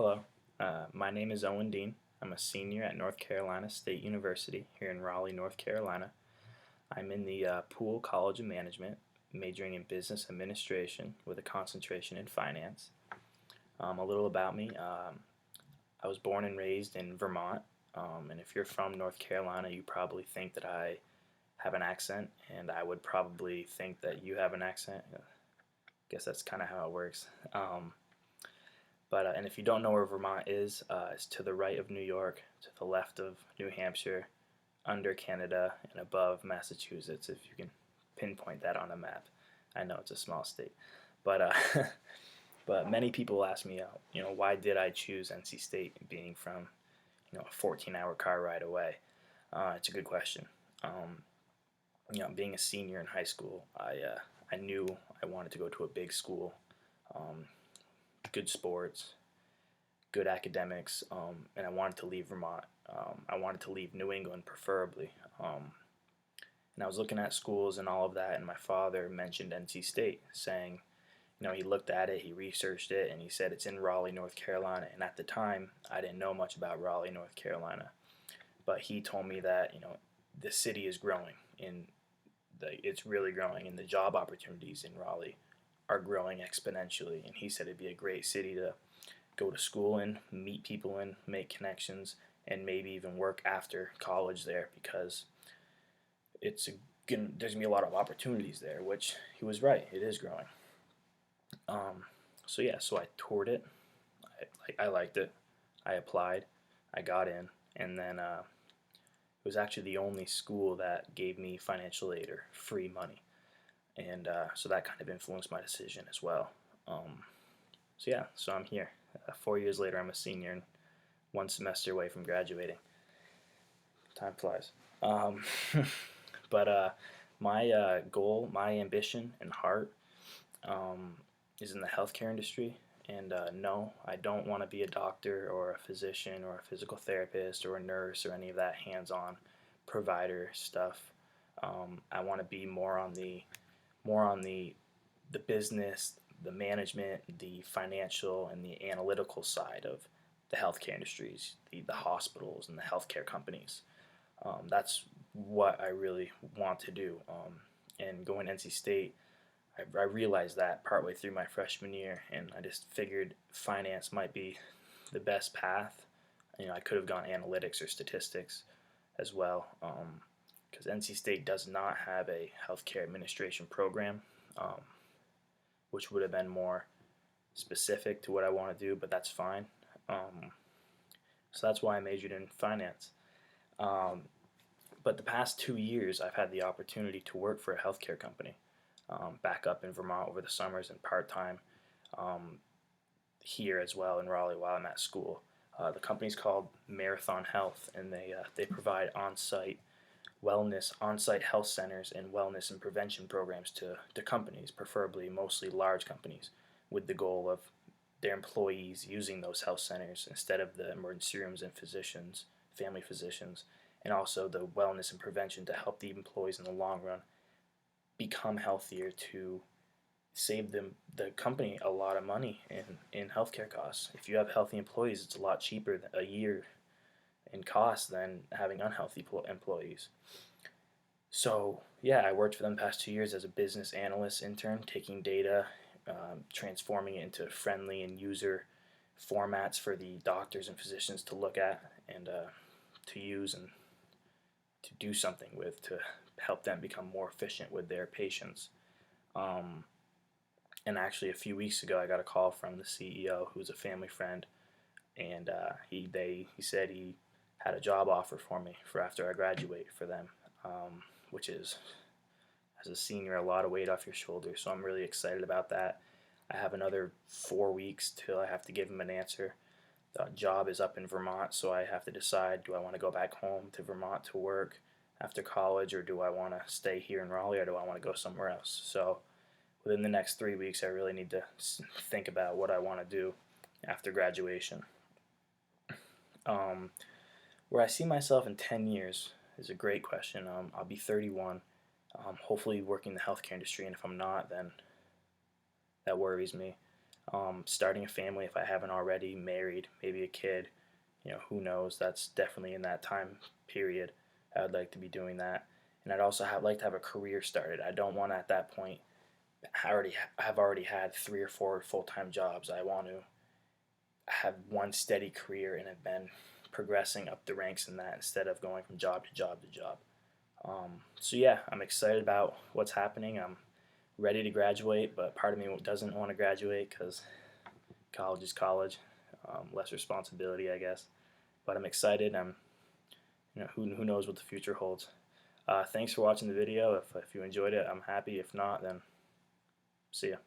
Hello, my name is Owen Dean. I'm a senior at North Carolina State University here in Raleigh, North Carolina. I'm in the Poole College of Management, majoring in business administration with a concentration in finance. A little about me. I was born and raised in Vermont, and if you're from North Carolina, you probably think that I have an accent, and I would probably think that you have an accent. I guess that's kind of how it works. And if you don't know where Vermont is, it's to the right of New York, to the left of New Hampshire, under Canada, and above Massachusetts. If you can pinpoint that on a map, I know it's a small state, but but many people ask me, why did I choose NC State, being from, a 14-hour car ride away? It's a good question. Being a senior in high school, I knew I wanted to go to a big school. Good sports, good academics, and I wanted to leave Vermont. I wanted to leave New England, preferably. And I was looking at schools and all of that, and my father mentioned NC State, saying, he looked at it, he researched it, and he said it's in Raleigh, North Carolina. And at the time, I didn't know much about Raleigh, North Carolina, but he told me that the city is growing, it's really growing, and the job opportunities in Raleigh are growing exponentially. And he said it'd be a great city to go to school in, meet people in, make connections, and maybe even work after college there, because there's gonna be a lot of opportunities there. Which he was right; it is growing. So I toured it. I liked it. I applied. I got in, and then it was actually the only school that gave me financial aid or free money, and so that kind of influenced my decision as well. So I'm here. 4 years later, I'm a senior and one semester away from graduating. Time flies. Um, but my goal, my ambition, and heart is in the healthcare industry. And no, I don't want to be a doctor or a physician or a physical therapist or a nurse or any of that hands-on provider stuff. I want to be more on the business, the management, the financial, and the analytical side of the healthcare industries, the hospitals and the healthcare companies. That's what I really want to do. And going to NC State, I realized that partway through my freshman year, and I just figured finance might be the best path. I could have gone analytics or statistics as well, because NC State does not have a healthcare administration program, which would have been more specific to what I want to do, but that's fine. So that's why I majored in finance. Um, but the past 2 years, I've had the opportunity to work for a healthcare company, back up in Vermont over the summers and part time, um, here as well in Raleigh while I'm at school. The company's called Marathon Health, and they provide on-site health centers and wellness and prevention programs to companies, preferably mostly large companies, with the goal of their employees using those health centers instead of the emergency rooms and physicians, family physicians, and also the wellness and prevention to help the employees in the long run become healthier, to save the company a lot of money in healthcare costs. If you have healthy employees, it's a lot cheaper a year in cost than having unhealthy employees. So yeah, I worked for them the past 2 years as a business analyst intern, taking data, transforming it into friendly and user formats for the doctors and physicians to look at and to use and to do something with, to help them become more efficient with their patients. Um, and actually, a few weeks ago, I got a call from the CEO, who's a family friend, and he said he had a job offer for me for after I graduate for them, which is, as a senior, a lot of weight off your shoulders. So I'm really excited about that. I have another 4 weeks till I have to give him an answer. The job is up in Vermont, so I have to decide, do I want to go back home to Vermont to work after college, or do I want to stay here in Raleigh, or do I want to go somewhere else? So within the next 3 weeks, I really need to think about what I want to do after graduation. Um, where I see myself in 10 years is a great question. I'll be 31, hopefully working in the healthcare industry, and if I'm not, then that worries me. Starting a family if I haven't already, married, maybe a kid, who knows? That's definitely in that time period. I would like to be doing that, and I'd also like to have a career started. I don't want at that point have already had 3 or 4 full-time jobs. I want to have one steady career and have been progressing up the ranks in that instead of going from job to job to job. So yeah, I'm excited about what's happening. I'm ready to graduate, but part of me doesn't want to graduate because college is college, less responsibility, I guess. But I'm excited. Who knows what the future holds. Thanks for watching the video. If you enjoyed it, I'm happy. If not, then see ya.